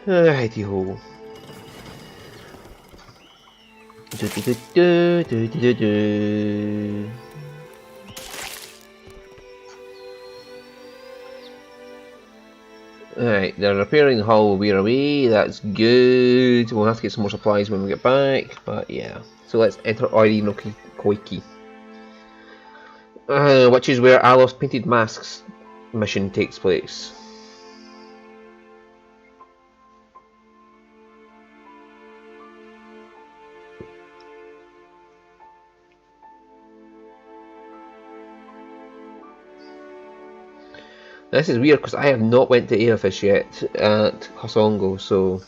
Righty ho. Alright, they're repairing the hull. We're away. That's good. We'll have to get some more supplies when we get back. But yeah. So let's enter Oiri no Koiki. Which is where Alof's Painted Masks mission takes place. This is weird because I have not went to Airfish yet at Hosongo, so...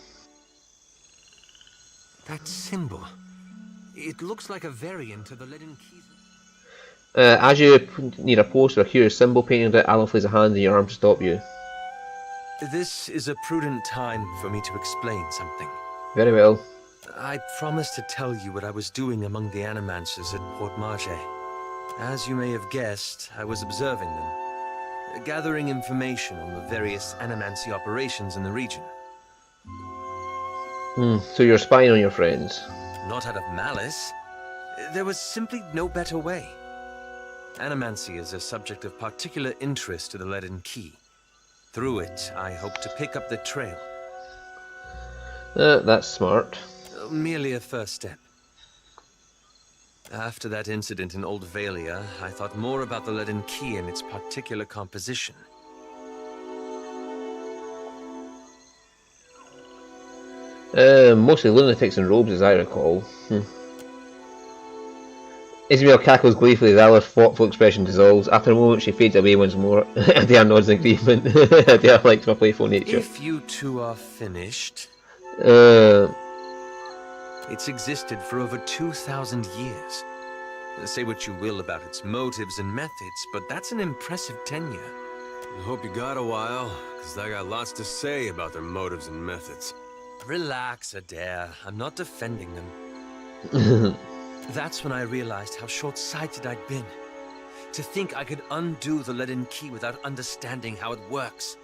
That symbol. It looks like a variant of the leaden keys. As you near a post or a curious symbol painted it, Alof lays a hand in your arm to stop you. This is a prudent time for me to explain something. Very well. I promised to tell you what I was doing among the Animancers at Port Marche. As you may have guessed, I was observing them, gathering information on the various Animancy operations in the region. So you're spying on your friends? Not out of malice. There was simply no better way. Animancy is a subject of particular interest to the Leaden Key. Through it, I hope to pick up the trail. That's smart. Merely a first step. After that incident in Old Valia, I thought more about the Leaden Key and its particular composition. Mostly lunatics in robes, as I recall. Isabel cackles gleefully as Alice's thoughtful expression dissolves. After a moment, she fades away once more. Adair nods in agreement. Adair likes my playful nature. If you two are finished... It's existed for over 2,000 years. Say what you will about its motives and methods, but that's an impressive tenure. I hope you got a while, because I got lots to say about their motives and methods. Relax, Adair. I'm not defending them. That's when I realized how short-sighted I'd been. To think I could undo the Leaden Key without understanding how it works.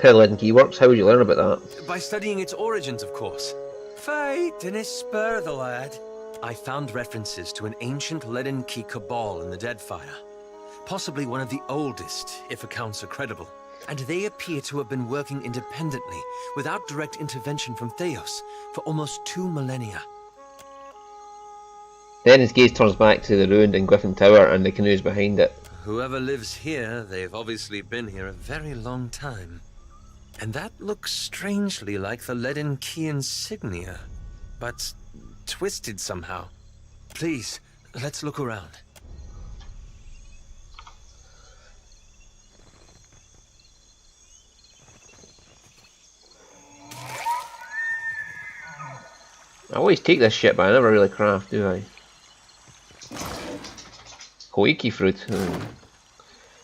How the Leaden Key works? How would you learn about that? By studying its origins, of course. Fight and spur the lad. I found references to an ancient Leaden Key cabal in the Deadfire. Possibly one of the oldest, if accounts are credible. And they appear to have been working independently, without direct intervention from Theos, for almost 2 millennia. Then his gaze turns back to the ruined and Griffin Tower and the canoes behind it. Whoever lives here, they've obviously been here a very long time. And that looks strangely like the Leaden Key insignia, but twisted somehow. Please, let's look around. I always take this shit, but I never really craft, do I? Koiki fruit.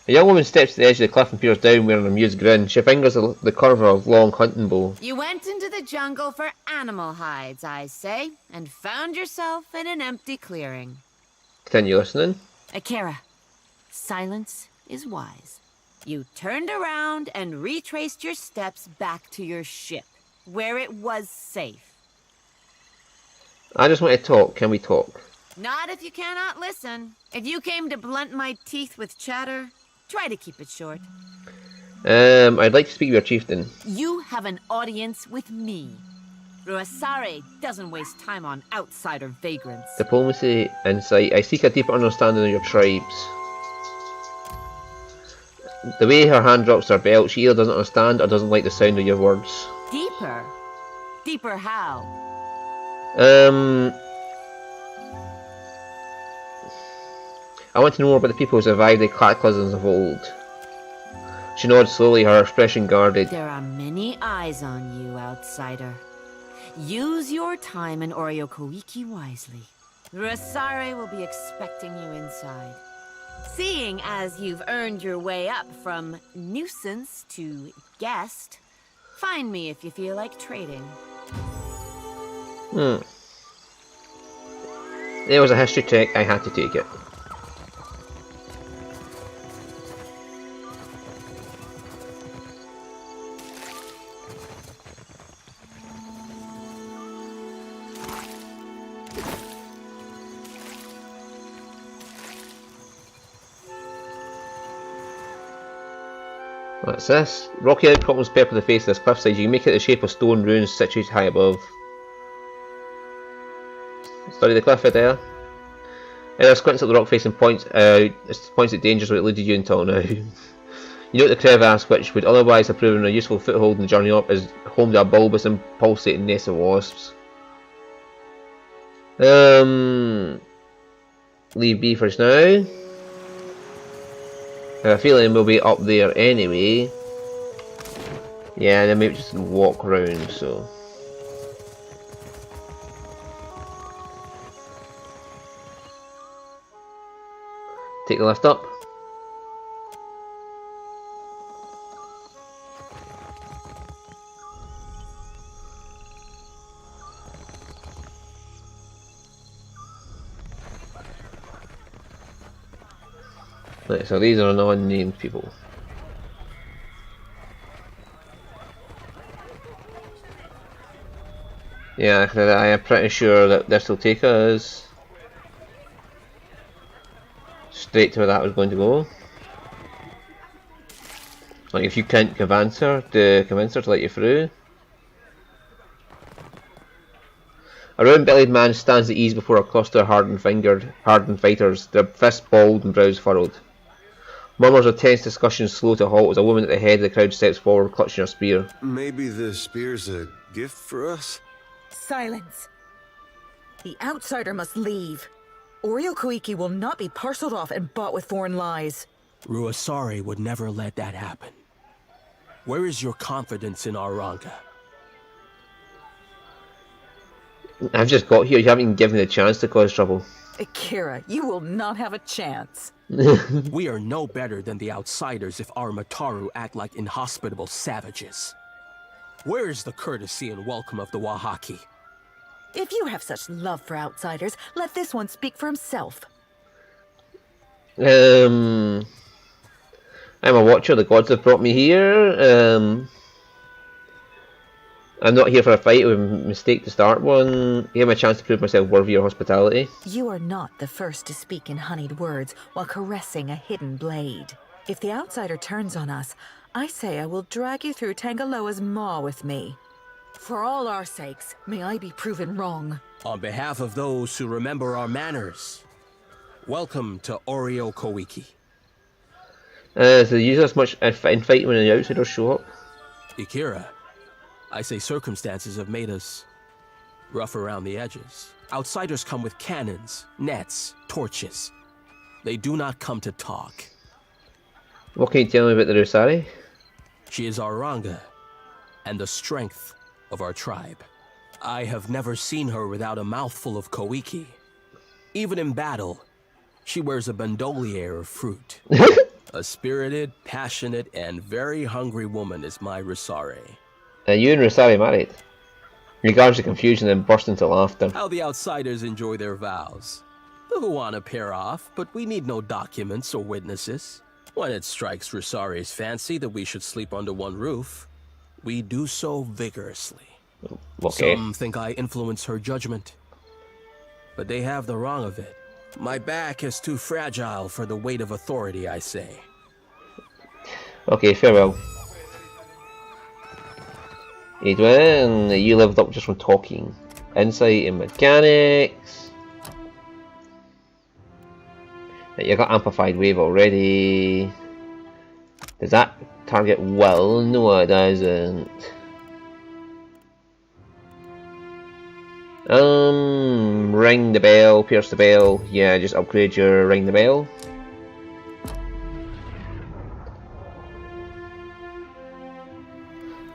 A young woman steps to the edge of the cliff and peers down wearing an amused grin. She fingers the curve of a long hunting bow. You went into the jungle for animal hides, I say, and found yourself in an empty clearing. Continue listening. Akira, silence is wise. You turned around and retraced your steps back to your ship, where it was safe. I just want to talk. Can we talk? Not if you cannot listen. If you came to blunt my teeth with chatter, try to keep it short. I'd like to speak with your chieftain. You have an audience with me. Ruasare doesn't waste time on outsider vagrants. Diplomacy, insight. I seek a deeper understanding of your tribes. The way her hand drops to her belt, she either doesn't understand or doesn't like the sound of your words. Deeper? Deeper how? I want to know more about the people who survived the cataclysms of old. She nods slowly, her expression guarded. There are many eyes on you, outsider. Use your time in Oriokoiki wisely. Ruasare will be expecting you inside. Seeing as you've earned your way up from nuisance to guest, find me if you feel like trading. There was a history check, I had to take it. What's this? Rocky outcroppings pepper the face of this cliffside. You can make it the shape of stone ruins situated high above. Study the cliff right there. Squints at the rock face and points at dangers which eluded you until now. You note the crevasse, which would otherwise have proven a useful foothold in the journey up, is home to a bulbous and pulsating nest of wasps. Leave B for now. I have a feeling we'll be up there anyway. Yeah, and then maybe just walk around, so. Take the lift up. Right, so these are non-named people. Yeah, I am pretty sure that this will take us straight to where that was going to go. Like if you can't convince her to let you through. A round-bellied man stands at ease before a cluster of hardened fighters, their fists balled and brows furrowed. Murmurs of tense discussion slow to halt as a woman at the head of the crowd steps forward, clutching her spear. Maybe the spear's a gift for us? Silence. The outsider must leave. Oreo Koiki will not be parceled off and bought with foreign lies. Ruasari would never let that happen. Where is your confidence in Aranga? I've just got here, you haven't even given me the chance to cause trouble. Akira, you will not have a chance. We are no better than the outsiders if our Mataru act like inhospitable savages. Where is the courtesy and welcome of the Wahaki? If you have such love for outsiders, let this one speak for himself. I'm a watcher, the gods have brought me here. I'm not here for a fight, it was a mistake to start one. Give me a chance to prove myself worthy of your hospitality. You are not the first to speak in honeyed words while caressing a hidden blade. If the outsider turns on us, I say I will drag you through Tangaloa's maw with me. For all our sakes, may I be proven wrong. On behalf of those who remember our manners, welcome to Oreo Koiki. So they use as much in fighting when the outsiders show up? Akira, I say circumstances have made us rough around the edges. Outsiders come with cannons, nets, torches. They do not come to talk. What can you tell me about the Rusari? She is our Ranga, and the strength of our tribe. I have never seen her without a mouthful of koiki. Even in battle, she wears a bandolier of fruit. A spirited, passionate, and very hungry woman is my Rusari. You and Rusari married? Regards the confusion and burst into laughter. How the outsiders enjoy their vows. Who want to pair off, but we need no documents or witnesses. When it strikes Rusari's fancy that we should sleep under one roof, we do so vigorously. Okay. Some think I influence her judgment, but they have the wrong of it. My back is too fragile for the weight of authority, I say. Okay, farewell. Edwin, you leveled up just from talking. Insight and mechanics. You got amplified wave already. Does that target well? No, it doesn't. Ring the bell, pierce the bell. Yeah, just upgrade your ring the bell.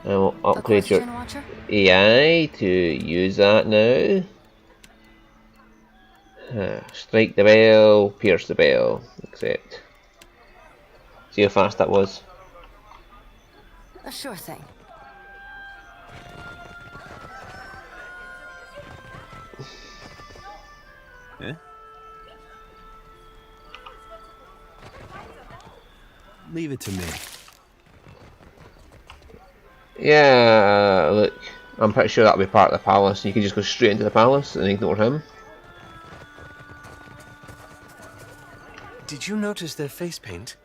I will upgrade your AI to use that now. Strike the bell, pierce the bell, accept. See how fast that was. A sure thing. Yeah? Leave it to me. Yeah, look, I'm pretty sure that'll be part of the palace. You can just go straight into the palace and ignore him. Did you notice their face paint?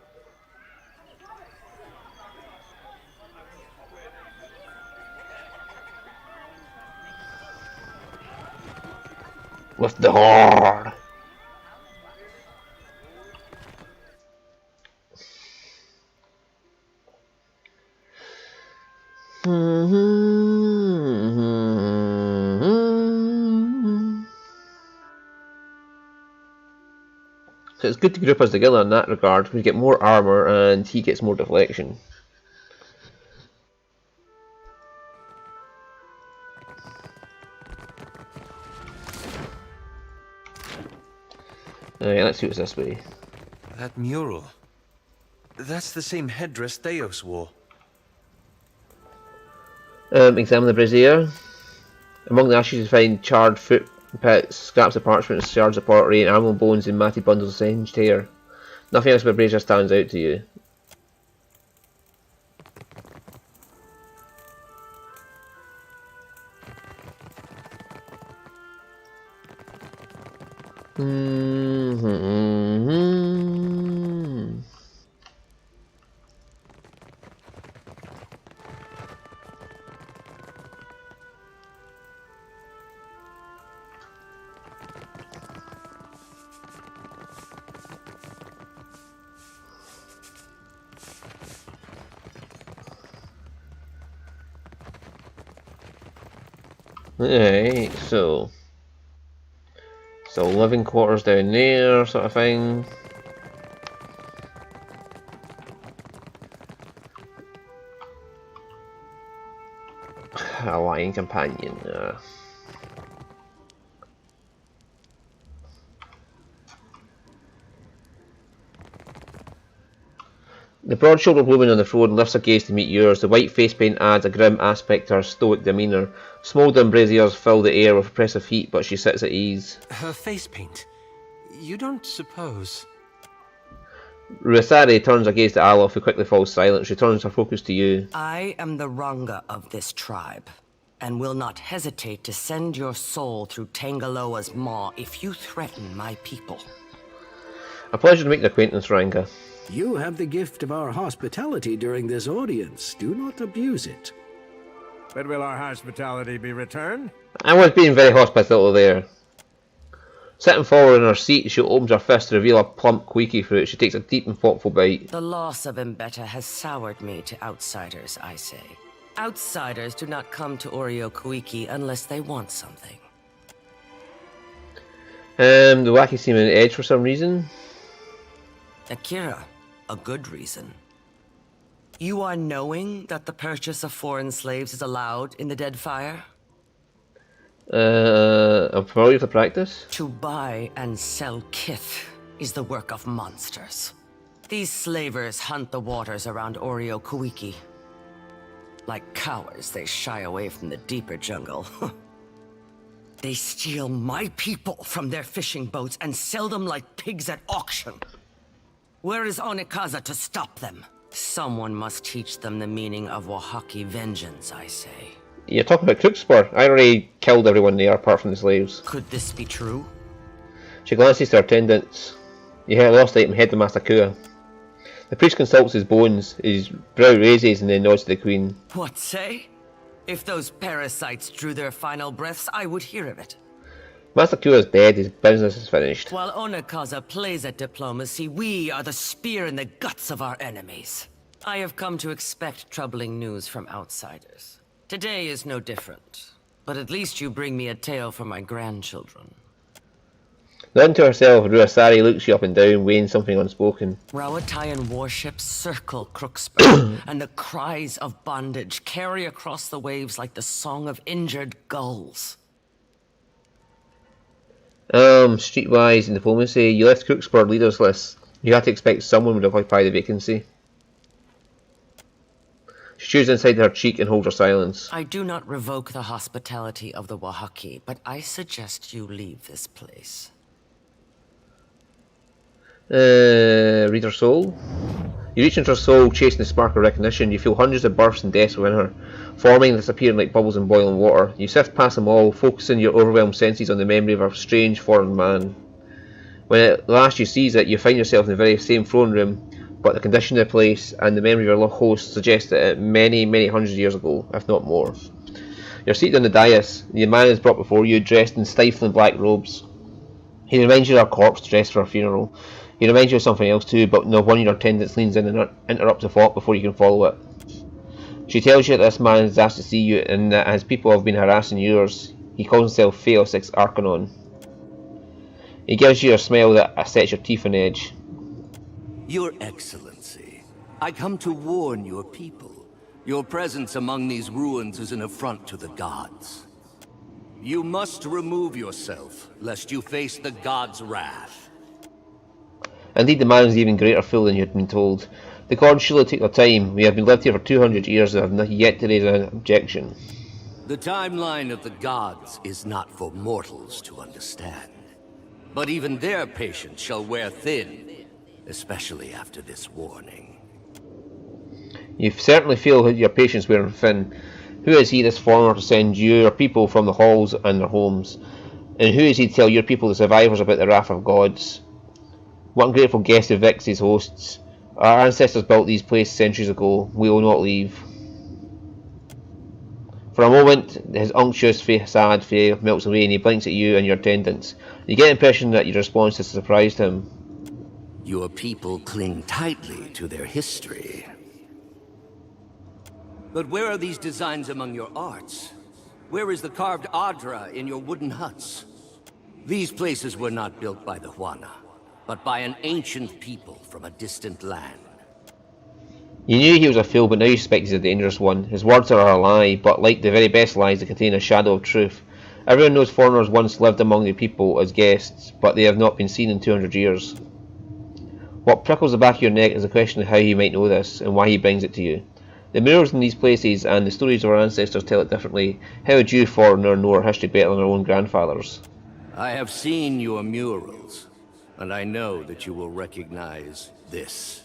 With the horde. So it's good to group us together in that regard. We get more armor and he gets more deflection. Alright, let's see what's this way. That mural. That's the same headdress Theos wore. Examine the brazier. Among the ashes you find charred foot pits, scraps of parchment, shards of pottery, and animal bones in matted bundles of singed hair. Nothing else about the brazier stands out to you. Alright, so living quarters down there, sort of thing. A lying companion. The broad-shouldered woman on the throne lifts her gaze to meet yours. The white face paint adds a grim aspect to her stoic demeanour. Smouldering braziers fill the air with oppressive heat, but she sits at ease. Her face paint? You don't suppose... Ruasari turns her gaze to Alof, who quickly falls silent. She turns her focus to you. I am the Ranga of this tribe, and will not hesitate to send your soul through Tangaloa's maw if you threaten my people. A pleasure to make your acquaintance, Ranga. You have the gift of our hospitality during this audience. Do not abuse it. But will our hospitality be returned? I was being very hospitable there. Sitting forward in her seat, she opens her fist to reveal a plump Quiki fruit. She takes a deep and thoughtful bite. The loss of Mbeta has soured me to outsiders, I say. Outsiders do not come to Oreo Kuiki unless they want something. The wacky seem on edge for some reason. Akira, a good reason. You are knowing that the purchase of foreign slaves is allowed in the Deadfire? I'm familiar with the practice. To buy and sell kith is the work of monsters. These slavers hunt the waters around Oreo Kuiki. Like cowards, they shy away from the deeper jungle. They steal my people from their fishing boats and sell them like pigs at auction. Where is Onikaza to stop them? Someone must teach them the meaning of Wahaki vengeance, I say. You're talking about Crookspur. I already killed everyone there apart from the slaves. Could this be true? She glances to her attendants. You hear a lost item head to Master Kua. The priest consults his bones, his brow raises and then nods to the queen. What say? If those parasites drew their final breaths, I would hear of it. Master Kua is dead, his business is finished. While Onikaza plays at diplomacy, we are the spear in the guts of our enemies. I have come to expect troubling news from outsiders. Today is no different, but at least you bring me a tale for my grandchildren. Then to herself, Ruasari looks you up and down, weighing something unspoken. Rawatayan warships circle Crookspur, and the cries of bondage carry across the waves like the song of injured gulls. Streetwise in diplomacy, you left Crookspur leaders list. You had to expect someone would occupy the vacancy. She chews inside her cheek and holds her silence. I do not revoke the hospitality of the Wahaki, but I suggest you leave this place. Read her soul. You reach into her soul, chasing the spark of recognition. You feel hundreds of births and deaths within her, forming and disappearing like bubbles in boiling water. You sift past them all, focusing your overwhelmed senses on the memory of a strange foreign man. When at last you seize it, you find yourself in the very same throne room, but the condition of the place and the memory of your host suggest that many, many hundreds of years ago, if not more. You're seated on the dais. The man is brought before you, dressed in stifling black robes. He reminds you of a corpse dressed for a funeral. He reminds you of something else too, but no one of your attendants leans in and interrupts the thought before you can follow it. She tells you that this man is asked to see you and that his people have been harassing yours. He calls himself Phaos Ex Arcanon. He gives you a smile that sets your teeth on edge. Your Excellency, I come to warn your people. Your presence among these ruins is an affront to the gods. You must remove yourself, lest you face the gods' wrath. Indeed, the man is even greater fool than you had been told. The gods surely take their time. We have been lived here for 200 years and have not yet to raise an objection. The timeline of the gods is not for mortals to understand. But even their patience shall wear thin, especially after this warning. You certainly feel your patience wearing thin. Who is he, this foreigner, to send you, your people, from the halls and their homes? And who is he to tell your people, the survivors, about the wrath of gods? What ungrateful guest evicts his hosts? Our ancestors built these places centuries ago. We will not leave. For a moment, his unctuous facade melts away and he blinks at you and your attendants. You get the impression that your response has surprised him. Your people cling tightly to their history. But where are these designs among your arts? Where is the carved Adra in your wooden huts? These places were not built by the Huana, but by an ancient people from a distant land. You knew he was a fool, but now you suspect he's a dangerous one. His words are a lie, but like the very best lies, they contain a shadow of truth. Everyone knows foreigners once lived among the people as guests, but they have not been seen in 200 years. What prickles the back of your neck is the question of how he might know this, and why he brings it to you. The murals in these places and the stories of our ancestors tell it differently. How would you, foreigner, know our history better than our own grandfathers? I have seen your murals, and I know that you will recognize this.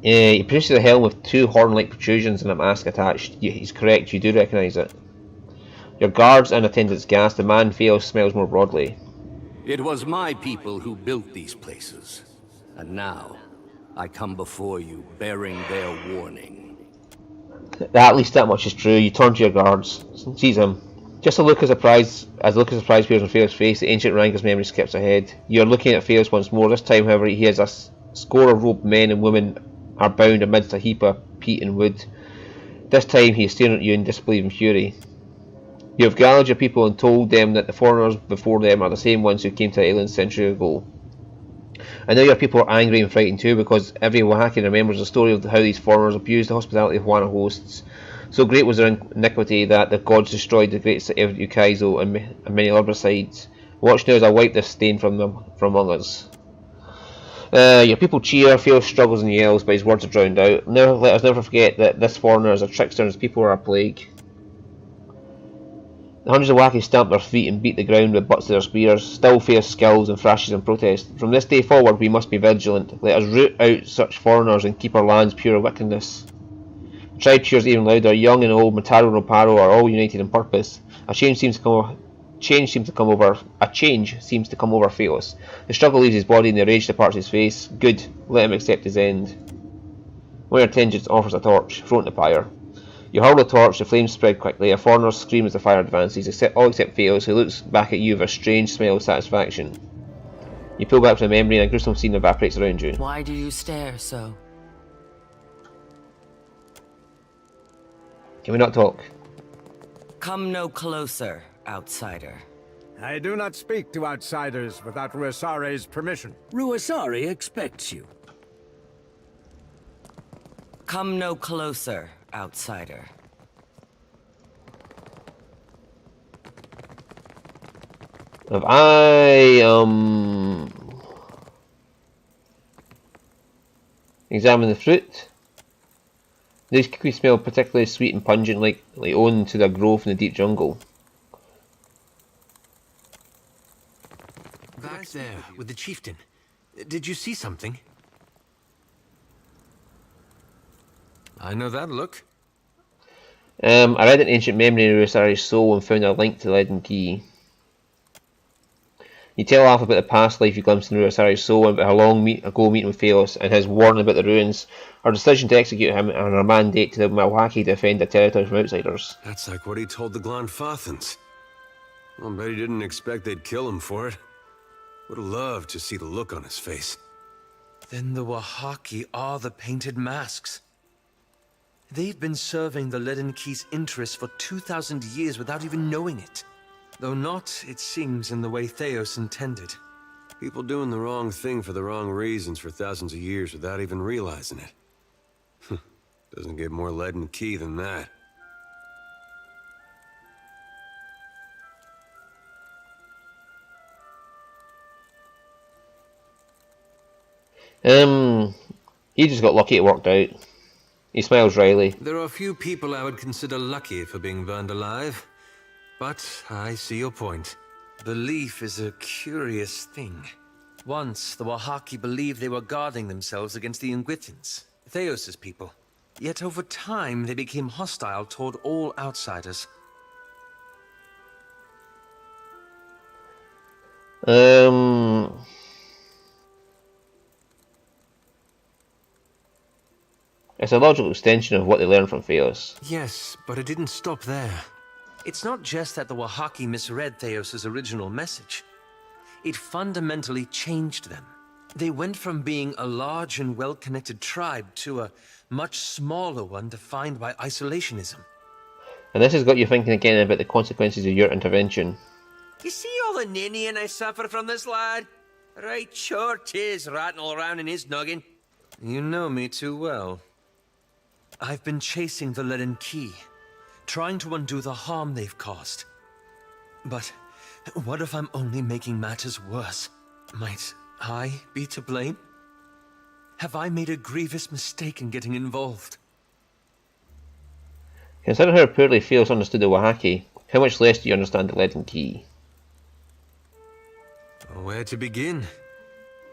He produces a helm with two horn-like protrusions and a mask attached. He's correct, you do recognise it. Your guards and attendants gasp. The man Phaos smiles more broadly. It was my people who built these places, and now I come before you bearing their warning. At least that much is true. You turn to your guards, seize him. Just a look of surprise, as the look of surprise appears on Phaos' face, the ancient Ranger's memory skips ahead. You are looking at Phaos once more. This time, however, he has a score of robed men and women are bound amidst a heap of peat and wood. This time he is staring at you in disbelief and fury. You have gathered your people and told them that the foreigners before them are the same ones who came to the island a century ago. And now your people are angry and frightened too, because every Oaxacan remembers the story of how these foreigners abused the hospitality of Juana hosts. So great was their iniquity that the gods destroyed the great city of Ukaizo and many other sides. Watch now as I wipe this stain from among us. Your people cheer, Phaos struggles and yells, but his words are drowned out. Let us never forget that this foreigner is a trickster and his people are a plague. The hundreds of Wacky stamp their feet and beat the ground with butts of their spears. Still Phaos skills and thrashes in protest. From this day forward we must be vigilant. Let us root out such foreigners and keep our lands pure of wickedness. The tribe cheers even louder. Young and old, Mataro and Oparo are all united in purpose. A change seems to come over Phaos. The struggle leaves his body and the rage departs his face. Good, let him accept his end. One of your attendants offers a torch, throw it in the pyre. You hurl the torch, the flames spread quickly. A foreigner screams as the fire advances, all except Phaos, who looks back at you with a strange smile of satisfaction. You pull back from the memory and a gruesome scene evaporates around you. Why do you stare so? Can we not talk? Come no closer, outsider. I do not speak to outsiders without Ruasare's permission. Ruasare expects you. Come no closer, outsider. If I examine the fruit, these cookies smell particularly sweet and pungent, like owing to their growth in the deep jungle. there, with the chieftain. Did you see something? I know that look. I read an ancient memory in Rosari's soul and found a link to the Leaden Key. You tell Alpha about the past life you glimpsed in Rosari's soul and about her long ago meeting with Phalos and his warning about the ruins, her decision to execute him, and her mandate to the Milwaukee to defend the territory from outsiders. That's like what he told the Glanfathans. I'll bet he didn't expect they'd kill him for it. Would have loved to see the look on his face. Then the Wahaki are the painted masks. They've been serving the Leaden Key's interests for 2,000 years without even knowing it. Though not, it seems, in the way Theos intended. People doing the wrong thing for the wrong reasons for thousands of years without even realizing it. Doesn't get more Leaden Key than that. He just got lucky it worked out. He smiles wryly. There are a few people I would consider lucky for being burned alive. But I see your point. Belief is a curious thing. Once, the Wahaki believed they were guarding themselves against the Ingwithans, Theos' people. Yet over time, they became hostile toward all outsiders. It's a logical extension of what they learned from Phalos. Yes, but it didn't stop there. It's not just that the Wahaki misread Theos' original message. It fundamentally changed them. They went from being a large and well-connected tribe to a much smaller one defined by isolationism. And this has got you thinking again about the consequences of your intervention. You see all the ninnying I suffer from this lad? Right sure 'tis rattling around in his noggin. You know me too well. I've been chasing the Leaden Key, trying to undo the harm they've caused. But what if I'm only making matters worse? Might I be to blame? Have I made a grievous mistake in getting involved? Consider how poorly Phalos understood the Wahaki. How much less do you understand the Leaden Key? Where to begin?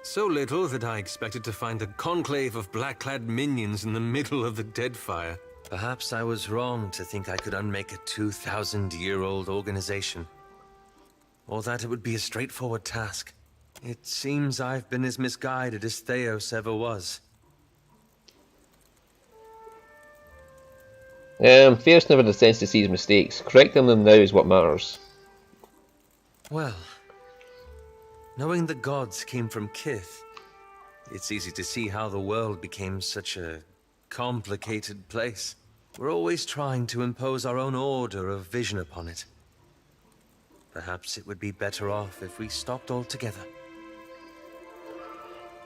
So little that I expected to find a conclave of black-clad minions in the middle of the Deadfire. Perhaps I was wrong to think I could unmake a 2,000-year-old organization. Or that it would be a straightforward task. It seems I've been as misguided as Theos ever was. Phalos never had the sense to see his mistakes. Correcting them now is what matters. Well, knowing the gods came from Kith, it's easy to see how the world became such a complicated place. We're always trying to impose our own order of vision upon it. Perhaps it would be better off if we stopped altogether.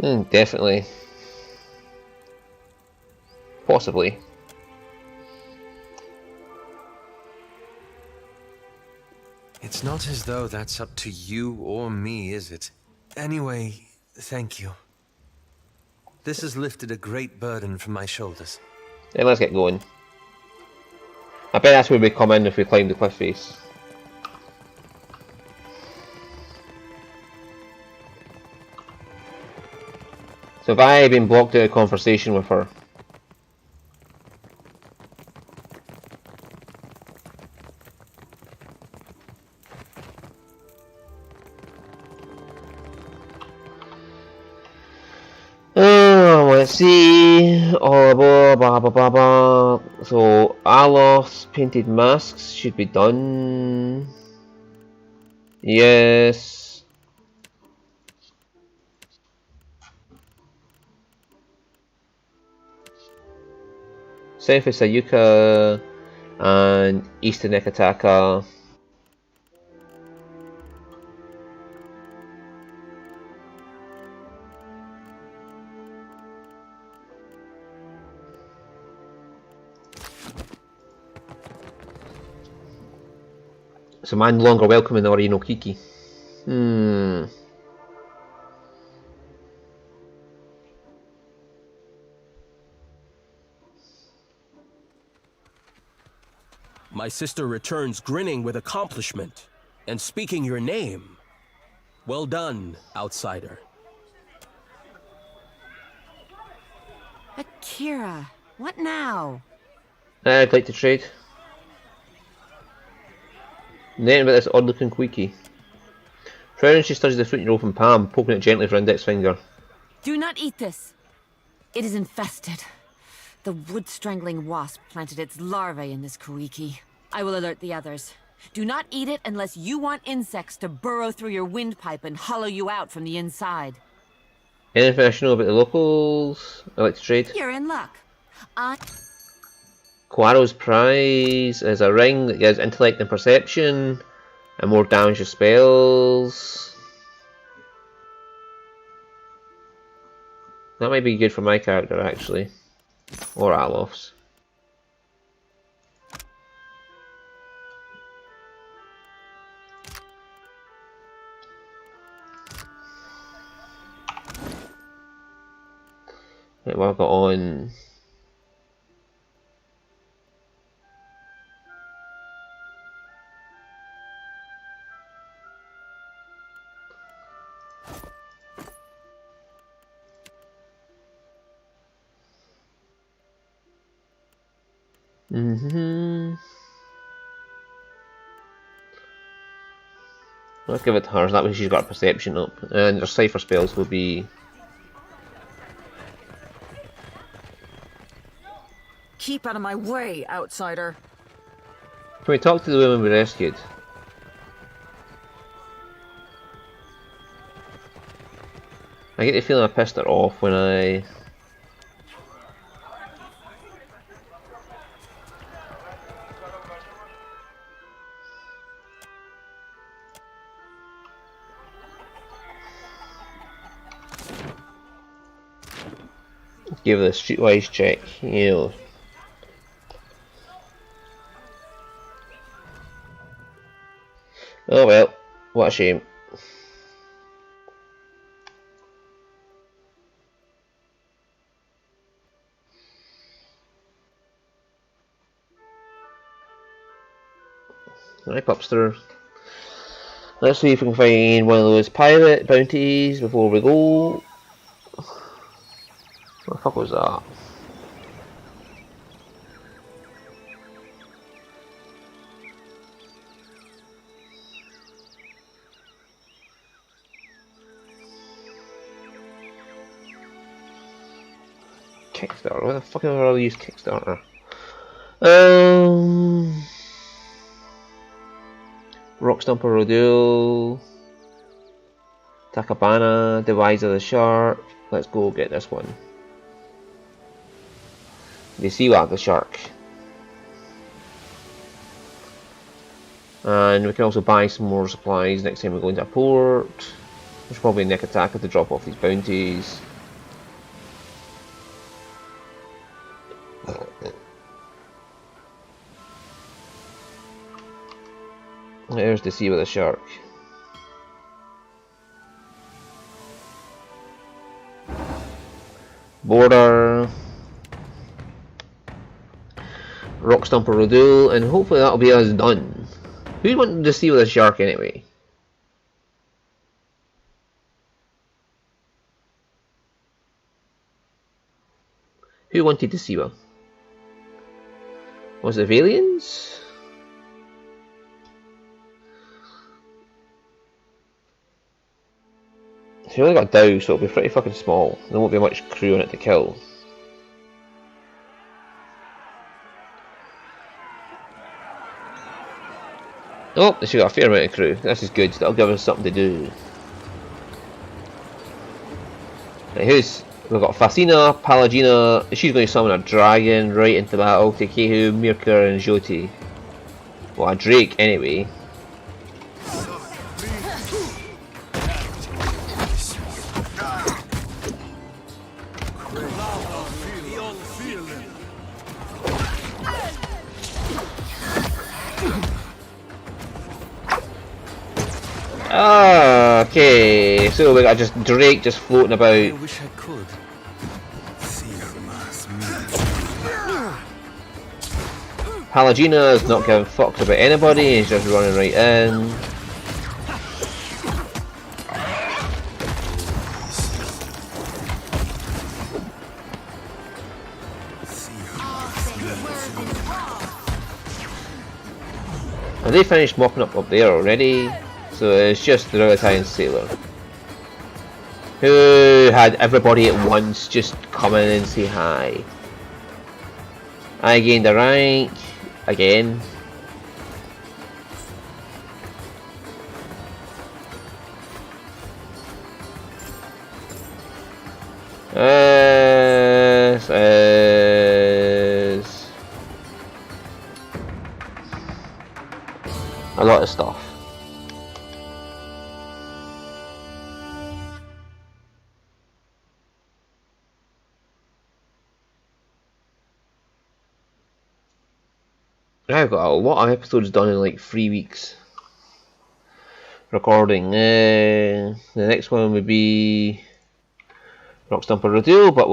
Definitely. Possibly. It's not as though that's up to you or me, is it? Anyway, thank you. This has lifted a great burden from my shoulders. Then let's get going. I bet that's where we come in if we climb the cliff face. So have I been blocked out of conversation with her? Let's see. Oh, blah, blah, blah, blah, blah. So, Alos painted masks should be done. Yes. South of Sayuka and east of Nekataka. So I'm no longer welcome in Ori no Kiki. My sister returns grinning with accomplishment and speaking your name. Well done, outsider. Akira, what now? I'd like to trade. Nothing about this odd-looking Queekie. Frowning, she studies the fruit in your open palm, poking it gently with her index finger. Do not eat this. It is infested. The wood-strangling wasp planted its larvae in this Koiki. I will alert the others. Do not eat it unless you want insects to burrow through your windpipe and hollow you out from the inside. Anything I should know about the locals? I like to trade. You're in luck. Quaro's prize is a ring that gives intellect and perception, and more damage to spells. That might be good for my character, actually. Or Alof's. Right, what I've got on. Let's give it to her, so that way she's got a perception up. And her cipher spells will be... Keep out of my way, outsider. Can we talk to the women we rescued? I get the feeling I pissed her off when I... give it a streetwise check, you know. Oh well, what a shame. Right, upstairs. Let's see if we can find one of those pirate bounties before we go. What the fuck was that? Kickstarter? Why the fuck have I rather use Kickstarter? Rockstomper Rodeo, Takabana, Device of the Shark. Let's go get this one. The Seawag the Shark. And we can also buy some more supplies next time we go into a port. There's probably a neck attacker to drop off these bounties. There's the sea with a shark. Border. Rockstomper Rodule, and hopefully that'll be us done. Who wanted to see with a shark anyway? Who wanted to see one? Was it aliens? She only got Dow, so it'll be pretty fucking small. There won't be much crew on it to kill. Oh, she got a fair amount of crew. This is good. That'll give us something to do. Right, we've got Fascina, Palagina. She's going to summon a dragon right into battle. Tekehu, Mirka, and Jyoti. Well, a Drake anyway. Okay, so we got just Drake just floating about. I wish I could. Palagina is not giving fucks about anybody, he's just running right in. And they finished mopping up there already, so it's just the Italian sailor who had everybody at once just come in and say hi. I gained a rank again. This is a lot of stuff. I've got a lot of episodes done in like 3 weeks recording. The next one would be Rock Stomper Rodeo, but